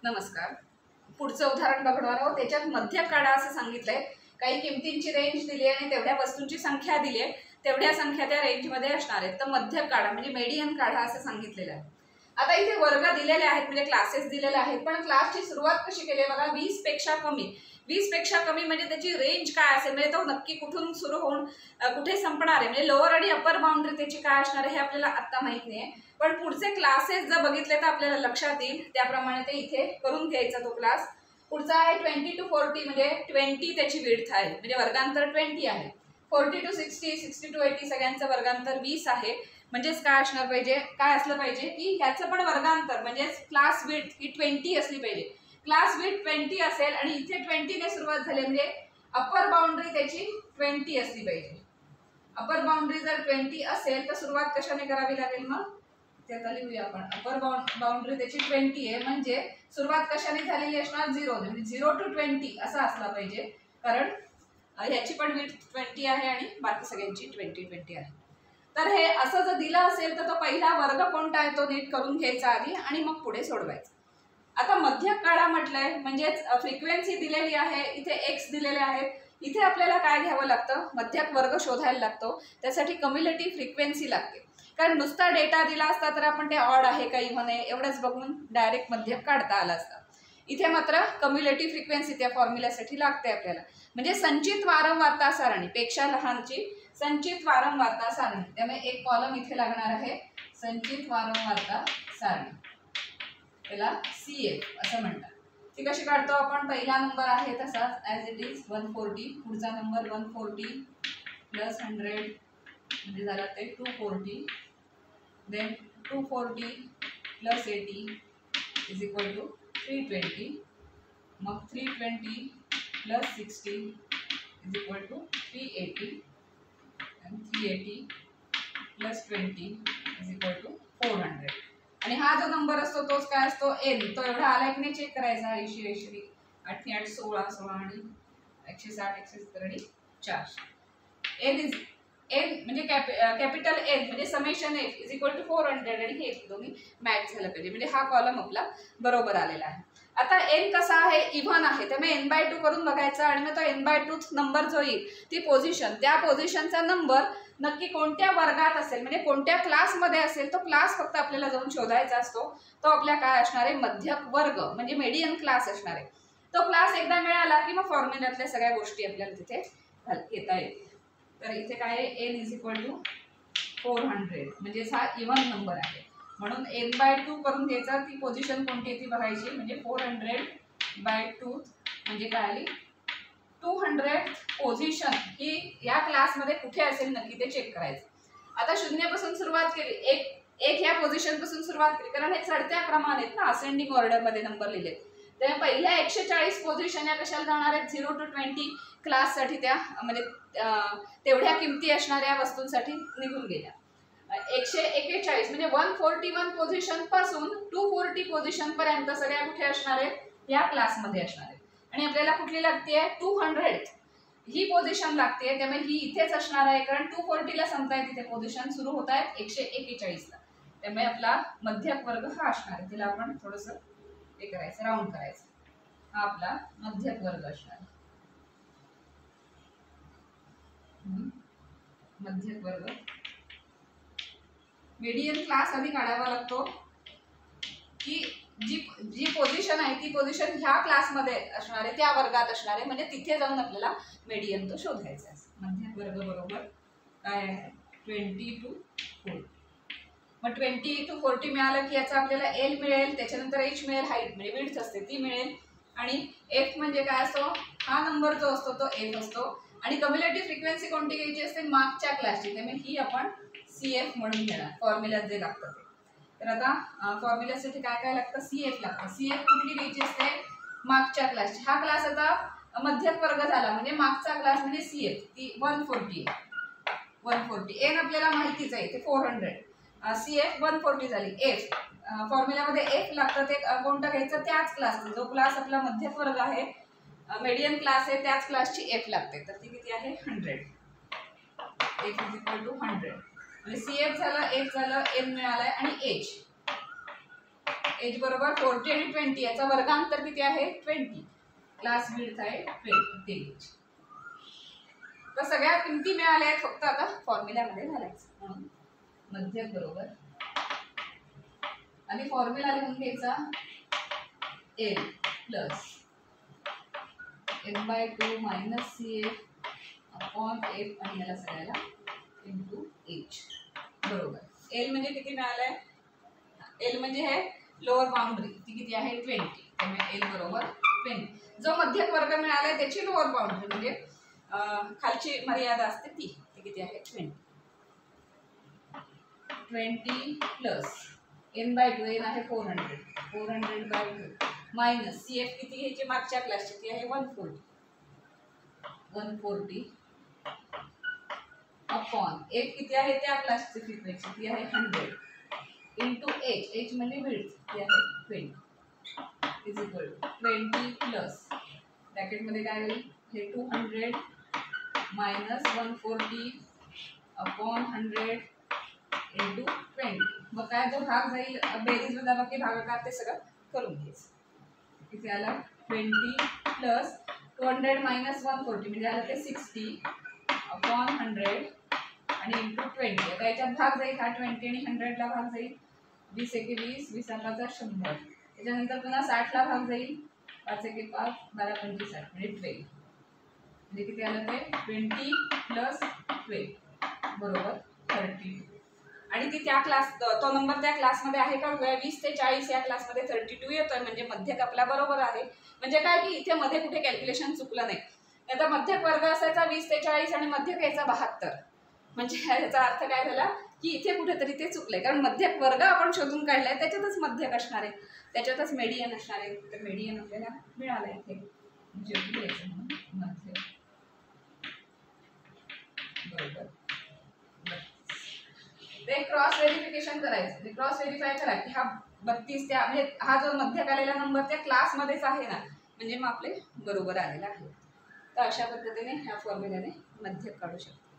नमस्कार. पुढचं उदाहरण बघणार आहोत. त्याच्यात मध्य काढा असं सांगितलंय. काही किमतींची रेंज दिली आहे आणि तेवढ्या वस्तूंची संख्या दिली आहे, तेवढ्या संख्या त्या रेंजमध्ये असणार आहेत. तर मध्य काढा म्हणजे मेडियन काढा असं सांगितलेलं आहे. आता इथे वर्ग दिलेले आहेत म्हणजे क्लासेस दिलेले आहेत, पण क्लासची सुरुवात कशी केली आहे बघा. 20 पेक्षा कमी. 20 पेक्षा कमी म्हणजे त्याची रेंज काय असेल, म्हणजे तो नक्की कुठून सुरू होऊन कुठे संपणार आहे, म्हणजे लोअर आणि अप्पर बाउंड्री त्याची काय असणार आहे हे आपल्याला आता माहित नाही. पण पुढचे क्लासेस जर बघितले तर आपल्याला लक्षात येईल. त्याप्रमाणे ते इथे करून घ्यायचा तो क्लास. पुढचा आहे 20 to 40 म्हणजे 20 त्याची विड्थ आहे, म्हणजे वर्गांतर 20 आहे. 40 to 60, 60 to 80 सगळ्यांचं वर्गांतर 20 आहे. म्हणजेच काय असणार पाहिजे, काय असलं पाहिजे की ह्याचं पण वर्गांतर म्हणजे क्लास विड्थ ही 20 असली पाहिजे. क्लास विड्थ 20 असेल आणि इथे 20 ने सुरुवात झाली म्हणजे अप्पर बाउंड्री त्याची 20 असली पाहिजे. अप्पर बाउंड्री जर 20 असेल तर सुरुवात कशाने करावी लागेल, मग त्याला लिहूया आपण. अप्पर बाउंड्री त्याची 20 आहे म्हणजे सुरुवात कशाने झालेली असणार, 0 म्हणजे 0 to 20 असा असला पाहिजे. कारण ह्याची पण विड्थ 20 आहे आणि बाकी सगळ्यांची 20 आहे. तर हे असं जर दिलं असेल तर तो पहिला वर्ग कोणता आहे तो नीट करून घ्यायचा आधी आणि मग पुढे सोडवायचं. आता मध्य काढा म्हटलंय म्हणजेच फ्रिक्वेन्सी दिलेली आहे, इथे एक्स दिलेले आहेत. इथे आपल्याला काय घ्यावं लागतं, मध्यक वर्ग शोधायला लागतो. त्यासाठी कम्युलेटिव्ह फ्रिक्वेन्सी लागते. कारण नुसता डेटा दिला असता तर आपण ते ऑड आहे का इव्हन आहे एवढंच बघून डायरेक्ट मध्यक काढता आला असता. इथे मात्र कम्युलेटिव्ह फ्रिक्वेन्सी त्या फॉर्म्युल्यासाठी लागते आपल्याला. म्हणजे संचित वारंवारता सारणी पेक्षा लहानची संचित वारंवारता सारणी. त्यामुळे एक कॉलम इथे लागणार आहे, संचित वारंवारता सारणी, त्याला CF असं म्हणतात. ती कशी काढतो आपण, पहिला नंबर आहे तसाच ॲज इट इज 140. पुढचा नंबर 140 प्लस 100 म्हणजे झाला ते 240. Then 240 plus 80 is equal to 320. मग 320 प्लस 60 इज इक्वल टू 380. आणि 380 प्लस 20 इज इक्वल टू 400. आणि हा जो नंबर असतो तोच काय असतो, एन. तो एवढा आला की नाही चेक करायचा. 80 80 8 8 16 16 आणि 160 170 आणि 400. एन इज एन म्हणजे कॅपिटल एन म्हणजे summation F is equal to 400 आणि हे दोन्ही मॅच झालं पाहिजे. म्हणजे हा कॉलम आपला बरोबर आलेला आहे. आता एन कसा आहे, इव्हन आहे, त्यामुळे n/2 करून बघायचा आणि मग तो n/2 नंबर जो येईल ती पोझिशन, त्या पोझिशनचा नंबर नक्की कोणत्या वर्गात असेल म्हणजे कोणत्या क्लासमध्ये असेल तो क्लास फक्त आपल्याला जाऊन शोधायचा असतो. तो आपल्या काय असणार आहे, मध्यक वर्ग म्हणजे मेडियन क्लास असणार आहे. तो क्लास एकदा मिळाला की मग फॉर्म्युल्यातल्या सगळ्या गोष्टी आपल्याला तिथे घेता येतील. तर इथे काय आहे, n इज इक्वल टू 400 म्हणजेच हा इव्हन नंबर आहे. म्हणून n/2 करून घ्यायचा. ती पोझिशन कोणती आहे ती बघायची. म्हणजे 400/2 म्हणजे काय आली 200 पोझिशन ही या क्लासमध्ये कुठे असेल नक्की ते चेक करायचं. आता 0 पासून सुरुवात केली, एक ह्या पोझिशन पासून सुरुवात केली, कारण हे चढत्या क्रमाने आहेत ना, असेंडिंग ऑर्डरमध्ये नंबर लिहिलेत. तर पहिल्या 140 पोझिशन या कशाला जाणार आहेत, 0 to 20 क्लाससाठी, त्या म्हणजे तेवढ्या किमती असणाऱ्या वस्तूंसाठी निघून गेल्या. 141 म्हणजे 141 पोझिशन पासून 240 पोझिशन पर्यंत सगळ्या कुठे असणार आहेत, या क्लासमध्ये असणार आहेत. आणि आपल्याला कुठली लागते, 200 ही पोझिशन लागते. त्यामुळे ही इथेच असणार आहे, कारण 240 ला संपतायत तिथे पोझिशन सुरू होत आहेत 141 ला. त्यामुळे आपला मध्यक वर्ग हा असणार आहे. तिला आपण थोडंसं हे करायचं, राऊंड करायचं. हा आपला मध्यक वर्ग असणार आहे. मध्यक वर्ग मेडियन क्लास आधी काढावा लागतो की जी पोझिशन आहे ती पोझिशन ह्या क्लासमध्ये असणार आहे, त्या वर्गात असणार आहे. म्हणजे तिथे जाऊन आपल्याला मेडियन तो शोधायचा आहे. मध्यक वर्ग बरोबर काय आहे, 20 to 40. मग 20 to 40 मिळालं की याचा आपल्याला एल मिळेल, त्याच्यानंतर एच मिळेल, हाईट म्हणजे विड्थ असते ती मिळेल. आणि एफ म्हणजे काय असतो, हा नंबर जो असतो तो एफ असतो. आणि कम्युलेटिव्ह फ्रिक्वेन्सी कोणती घ्यायची असते, मागच्या क्लासची. त्यामुळे ही आपण CF म्हणून घेणार, फॉर्म्युल्यात जे लागतं ते. तर आता फॉर्म्युल्यासाठी काय काय लागतं, CF लागतं. CF कुठली घ्यायची असते, मागच्या क्लासची. हा क्लास आता मध्यक वर्ग झाला म्हणजे मागचा क्लास म्हणजे CF, ती 140 आहे. 140 एन आपल्याला माहितीच आहे, ते 400. CF 140 झाली. एफ फॉर्म्युल्यामध्ये एफ लागतं, ते कोणतं घ्यायचं, त्याच क्लासचं. जो क्लास आपला मध्यक वर्ग आहे, मेडियन क्लास आहे, त्याच क्लासची एफ लागते. तर ती किती आहे, 100. F is equal to 100. म्हणजे CF झालं, एफ झालं, एन मिळालाय आणि एच एज बरोबर 40 आणि 20, याचा वर्गांतर किती आहे 20, क्लास विड्थ आहे 20. तर सगळ्या किमती मिळाल्या आहेत, फक्त आता फॉर्म्युल्यामध्ये घालायचं. म्हणून मध्यक बरोबर आणि फॉर्म्युला लिहून घ्यायचा L plus n/2 minus CF upon F आणि याला सगळ्याला इंटू एच बरोबर. एल म्हणजे किती मिळालंय, एल म्हणजे हे लोअर बाउंड्री, ती किती आहे 20, त्यामुळे एल बरोबर 20. जो मध्यक वर्ग मिळालाय त्याची लोअर बाउंड्री म्हणजे खालची मर्यादा असते ती किती आहे 20. 20 प्लस n/2, n आहे 400, 400/2 मायनस CF किती घ्यायची मागच्या क्लासची, ती आहे 140, 140 अपॉन एफ किती आहे त्या क्लासची फ्रिक्वेन्सी, ती आहे 100 इंटू एच, एच म्हणजे विड्थ, ती आहे 20 इज इक्वल टू 20 प्लस ब्रॅकेटमध्ये काय होईल हे 200 मायनस 140 अपॉन 100 इंटू 20. मग काय जो भाग जाईल बेरीज वजाबाकी भागाकार ते सगळं करून घ्यायचं. किती आला 20 प्लस 200 मायनस 140 म्हणजे आलं ते 60 अपॉन 100 आणि इंटू 20. आता याच्यात भाग जाईल हा 20 आणि 100 ला भाग जाईल, 20 एके 20, 20 5 100. त्याच्यानंतर पुन्हा 60 ला भाग जाईल, 5 एके 5, 12 25 60 म्हणजे 12. म्हणजे किती आलं ते 20 प्लस 12 बरोबर 32. आणि ती त्या क्लास तो नंबर त्या क्लासमध्ये आहे का 20 ते 40 या क्लासमध्ये 32 येतोय, म्हणजे मध्यक आपला बरोबर आहे. म्हणजे काय की इथे मध्ये कुठे कॅल्क्युलेशन चुकलं नाही. आता मध्यक वर्ग असायचा 20 ते 40 आणि मध्यक यायचा 72, म्हणजे याचा अर्थ काय झाला की इथे कुठेतरी ते चुकलंय, कारण मध्यक वर्ग आपण शोधून काढलाय त्याच्यातच मध्यक असणार आहे, त्याच्यातच मेडियन असणार आहे. तर मेडियन आपल्याला मिळालं इथे, म्हणजे यायचं म्हणून मध्यक बरोबर. ते क्रॉस व्हेरिफिकेशन करायचं, ते क्रॉस व्हेरीफाय करा की हा 32 त्या म्हणजे हा जो मध्यक आलेला नंबर त्या क्लासमध्येच आहे ना, म्हणजे मग आपले बरोबर आलेला आहे. तर अशा पद्धतीने ह्या फॉर्म्युल्याने मध्यक काढू शकतो.